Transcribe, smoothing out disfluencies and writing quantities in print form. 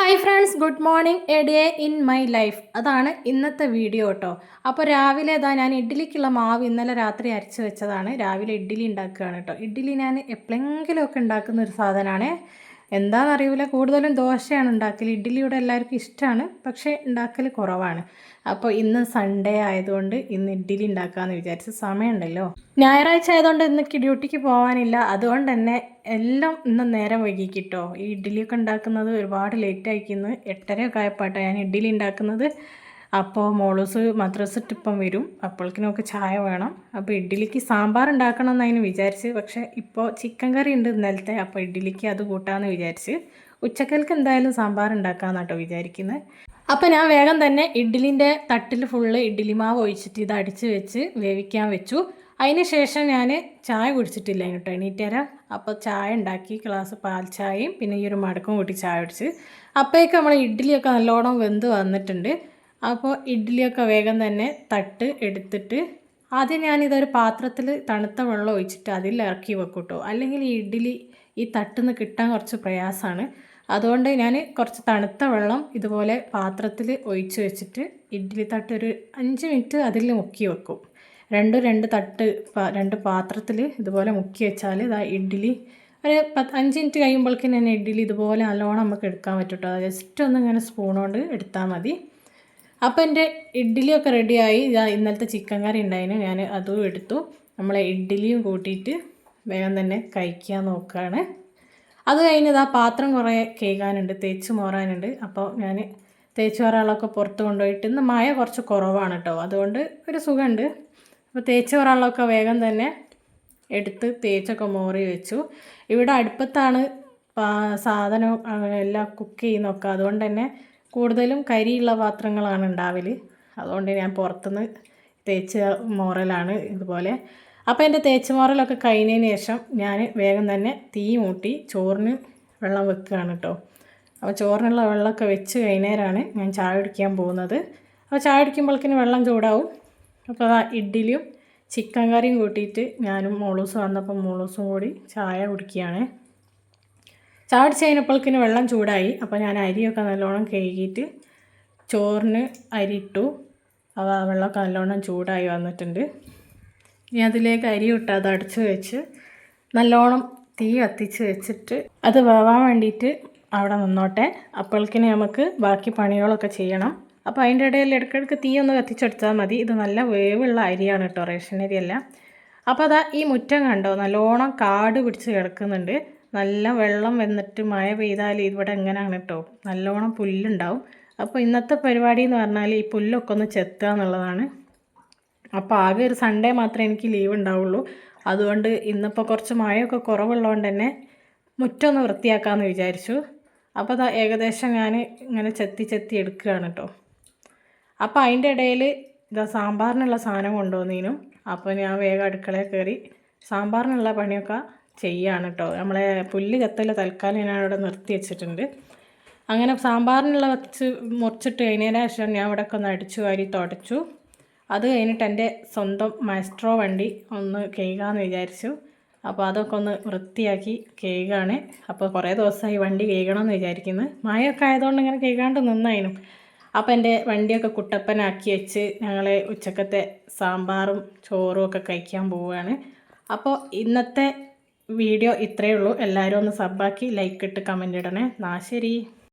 Hi friends, good morning. A day in my life. അതാണ് ഇന്നത്തെ video കേട്ടോ. അപ്പോൾ രാവിലെ ഞാൻ ഇഡ്ഡലിക്കുള്ള മാവ് ഇന്നലെ രാത്രി അരച്ച് വെച്ചതാണ്. രാവിലെ ഇഡ്ഡലി ഉണ്ടാക്കുകയാണ് കേട്ടോ. ഇഡ്ഡലി ഞാൻ എപ്പോഴെങ്കിലുമൊക്കെ ഉണ്ടാക്കുന്ന ഒരു സാധനമാണ്. എന്താണെന്നറിയില്ല, കൂടുതലും ദോശയാണ് ഉണ്ടാക്കൽ. ഇഡ്ഡലിയുടെ എല്ലാവർക്കും ഇഷ്ടമാണ്, പക്ഷേ ഉണ്ടാക്കൽ കുറവാണ്. അപ്പോൾ ഇന്ന് സൺഡേ ആയതുകൊണ്ട് ഇന്ന് ഇഡ്ഡലി ഉണ്ടാക്കാമെന്ന് വിചാരിച്ച്. സമയമുണ്ടല്ലോ, ഞായറാഴ്ച ആയതുകൊണ്ട് ഇന്ന് ഡ്യൂട്ടിക്ക് പോകാനില്ല. അതുകൊണ്ട് തന്നെ എല്ലാം ഇന്ന് നേരം വൈകിക്കിട്ടോ. ഈ ഇഡ്ഡലിയൊക്കെ ഉണ്ടാക്കുന്നത് ഒരുപാട് ലേറ്റ് ആയിക്കുന്നു. 8:30 ആയപ്പോട്ടെ ഞാൻ ഇഡ്ഡലി ഉണ്ടാക്കുന്നത്. അപ്പോൾ മോളൂസ് മദ്രസ ഇപ്പം വരും, അപ്പോഴേക്കിനൊക്കെ ചായ വേണം. അപ്പോൾ ഇഡ്ഡലിക്ക് സാമ്പാർ ഉണ്ടാക്കണം എന്നതിന് വിചാരിച്ച്. പക്ഷേ ഇപ്പോൾ ചിക്കൻ കറി ഉണ്ട് ഇന്നലത്തെ, അപ്പോൾ ഇഡ്ഡലിക്ക് അത് കൂട്ടാമെന്ന് വിചാരിച്ച്. ഉച്ചക്കൽക്ക് എന്തായാലും സാമ്പാർ ഉണ്ടാക്കാമെന്നാട്ടോ വിചാരിക്കുന്നത്. അപ്പോൾ ഞാൻ വേഗം തന്നെ ഇഡ്ഡലിൻ്റെ തട്ടിൽ ഫുള്ള് ഇഡ്ഡലി മാവ് ഒഴിച്ചിട്ട് ഇത് അടിച്ച് വെച്ച് വേവിക്കാൻ വെച്ചു. അതിന് ശേഷം ഞാൻ ചായ കുടിച്ചിട്ടില്ല കേട്ടോ, എണീറ്റേരാ. അപ്പോൾ ചായ ഉണ്ടാക്കി, ഗ്ലാസ് പാൽ ചായയും പിന്നെ ഈ ഒരു മടക്കും കൂട്ടി ചായ കുടിച്ച്. അപ്പോഴേക്ക് നമ്മൾ ഇഡ്ഡലിയൊക്കെ നല്ലോണം വെന്ത് വന്നിട്ടുണ്ട്. അപ്പോൾ ഇഡ്ഡലിയൊക്കെ വേഗം തന്നെ തട്ട് എടുത്തിട്ട് ആദ്യം ഞാനിതൊരു പാത്രത്തിൽ തണുത്ത വെള്ളം ഒഴിച്ചിട്ട് അതിൽ ഇറക്കി വെക്കും കേട്ടോ. അല്ലെങ്കിൽ ഈ ഇഡ്ഡലി ഈ തട്ടിൽ നിന്ന് കിട്ടാൻ കുറച്ച് പ്രയാസമാണ്. അതുകൊണ്ട് ഞാൻ കുറച്ച് തണുത്ത വെള്ളം ഇതുപോലെ പാത്രത്തിൽ ഒഴിച്ച് വെച്ചിട്ട് ഇഡ്ഡലി തട്ട് ഒരു 5 മിനിറ്റ് അതിൽ മുക്കി വെക്കും. രണ്ട് തട്ട് രണ്ട് പാത്രത്തിൽ ഇതുപോലെ മുക്കി വെച്ചാൽ ഇതാ ഇഡ്ഡലി ഒരു 5 മിനിറ്റ് കഴിയുമ്പോഴേക്കും തന്നെ ഇഡ്ഡലി ഇതുപോലെ നല്ലോണം നമുക്ക് എടുക്കാൻ പറ്റും കേട്ടോ. ജസ്റ്റ് ഒന്ന് ഇങ്ങനെ സ്പൂൺ കൊണ്ട് എടുത്താൽ മതി. അപ്പോൾ എൻ്റെ ഇഡ്ഡലിയൊക്കെ റെഡിയായി. ഇന്നലത്തെ ചിക്കൻ കറി ഉണ്ടായിരുന്നു, ഞാൻ അതും എടുത്തു. നമ്മളെ ഇഡ്ഡലിയും കൂട്ടിയിട്ട് വേഗം തന്നെ കഴിക്കാൻ നോക്കുകയാണ്. അത് കഴിഞ്ഞത് പാത്രം കുറേ കഴുകാനുണ്ട്, തേച്ച് മോറാനുണ്ട്. അപ്പോൾ ഞാൻ തേച്ച് മോറാളൊക്കെ പുറത്ത് കൊണ്ടുപോയിട്ട്, ഇന്ന് മഴ കുറച്ച് കുറവാണ് കേട്ടോ, അതുകൊണ്ട് ഒരു സുഖമുണ്ട്. അപ്പോൾ തേച്ച് മോറാളൊക്കെ വേഗം തന്നെ എടുത്ത് തേച്ചൊക്കെ മോറി വെച്ചു. ഇവിടെ അടുപ്പത്താണ് സാധനം എല്ലാം കുക്ക് ചെയ്യുന്നതൊക്കെ, അതുകൊണ്ട് തന്നെ കൂടുതലും കരിയുള്ള പാത്രങ്ങളാണ് ഉണ്ടാവൽ. അതുകൊണ്ട് ഞാൻ പുറത്തുനിന്ന് തേച്ച് മോറലാണ് ഇതുപോലെ. അപ്പോൾ എൻ്റെ തേച്ച് മോറലൊക്കെ കഴിഞ്ഞതിന് ശേഷം ഞാൻ വേഗം തന്നെ തീ മൂട്ടി ചോറിന് വെള്ളം വെക്കുകയാണ് കേട്ടോ. അപ്പോൾ ചോറിനുള്ള വെള്ളമൊക്കെ വെച്ച് കഴിഞ്ഞേരാണ് ഞാൻ ചായ കുടിക്കാൻ പോകുന്നത്. അപ്പോൾ ചായ കുടിക്കുമ്പോഴേക്കിന് വെള്ളം ചൂടാവും. അപ്പോൾ ഇഡ്ഡലിയും ചിക്കൻ കറിയും കൂട്ടിയിട്ട് ഞാനും മോളൂസ് വന്നപ്പോൾ മോളൂസും കൂടി ചായ കുടിക്കുകയാണ്. ചായ കുടിച്ച് കഴിഞ്ഞപ്പോഴേക്കിന് വെള്ളം ചൂടായി. അപ്പോൾ ഞാൻ അരിയൊക്കെ നല്ലോണം കഴുകിയിട്ട് ചോറിന് അരി ഇട്ടു. അപ്പോൾ ആ വെള്ളമൊക്കെ നല്ലോണം ചൂടായി വന്നിട്ടുണ്ട്. ഇനി അതിലേക്ക് അരി ഇട്ട് അത് അടച്ച് വെച്ച് നല്ലോണം തീ കത്തിച്ച് വെച്ചിട്ട് അത് വേവാൻ വേണ്ടിയിട്ട് അവിടെ നിന്നോട്ടെ. അപ്പോഴേക്കിന് നമുക്ക് ബാക്കി പണികളൊക്കെ ചെയ്യണം. അപ്പോൾ അതിൻ്റെ ഇടയിൽ ഇടയ്ക്കിടയ്ക്ക് തീ ഒന്ന് കത്തിച്ചെടുത്താൽ മതി. ഇത് നല്ല വേവുള്ള അരിയാണ് കേട്ടോ, റേഷൻ അരിയല്ല. അപ്പോൾ അതാ ഈ മുറ്റം കണ്ടോ, നല്ലോണം കാട് പിടിച്ച് കിടക്കുന്നുണ്ട്. നല്ല വെള്ളം വന്നിട്ട് മഴ പെയ്താൽ ഇവിടെ എങ്ങനെയാണ് കേട്ടോ, നല്ലോണം പുല്ലുണ്ടാവും. അപ്പോൾ ഇന്നത്തെ പരിപാടി എന്ന് പറഞ്ഞാൽ ഈ പുല്ലൊക്കെ ഒന്ന് ചെത്തുക എന്നുള്ളതാണ്. അപ്പോൾ ആകെ ഒരു സൺഡേ മാത്രമേ എനിക്ക് ലീവ് ഉണ്ടാവുള്ളൂ. അതുകൊണ്ട് ഇന്നിപ്പോൾ കുറച്ച് മഴയൊക്കെ കുറവുള്ളതുകൊണ്ട് തന്നെ മുറ്റമൊന്ന് വൃത്തിയാക്കാമെന്ന് വിചാരിച്ചു. അപ്പോൾ അത് ഏകദേശം ഞാൻ ഇങ്ങനെ ചെത്തി എടുക്കുകയാണ് കേട്ടോ. അപ്പോൾ അതിൻ്റെ ഇടയിൽ സാമ്പാറിനുള്ള സാധനം കൊണ്ടുവന്നതിനും അപ്പോൾ ഞാൻ വേഗം അടുക്കളയിൽ കയറി സാമ്പാറിനുള്ള പണിയൊക്കെ ചെയ്യുകയാണ് കേട്ടോ. നമ്മളെ പുല്ല് കത്തൽ തൽക്കാലം ഞാൻ അവിടെ നിർത്തി വെച്ചിട്ടുണ്ട്. അങ്ങനെ സാമ്പാറിനുള്ള മുറിച്ചിട്ട് കഴിഞ്ഞതിന് ശേഷം ഞാൻ ഇവിടെ ഒക്കെ ഒന്ന് അടിച്ചു വാരി തുടച്ചു. അത് കഴിഞ്ഞിട്ട് എൻ്റെ സ്വന്തം മൈസ്ട്രോ വണ്ടി ഒന്ന് കഴുകാമെന്ന് വിചാരിച്ചു. അപ്പോൾ അതൊക്കെ ഒന്ന് വൃത്തിയാക്കി കഴുകാണ്. അപ്പോൾ കുറേ ദിവസമായി വണ്ടി കഴുകണമെന്ന് വിചാരിക്കുന്നത്. മഴയൊക്കെ ആയതുകൊണ്ട് ഇങ്ങനെ കഴുകാണ്ട് നിന്നായിരുന്നു. അപ്പോൾ എൻ്റെ വണ്ടിയൊക്കെ കുട്ടപ്പനാക്കി വെച്ച് ഞങ്ങൾ ഉച്ചക്കത്തെ സാമ്പാറും ചോറും ഒക്കെ കഴിക്കാൻ പോവുകയാണ്. അപ്പോൾ ഇന്നത്തെ വീഡിയോ ഇത്രയേ ഉള്ളൂ. എല്ലാവരും ഒന്ന് സബ്ബാക്കി ലൈക്ക് ഇട്ട് കമൻ്റ് ഇടണേ. ശരി.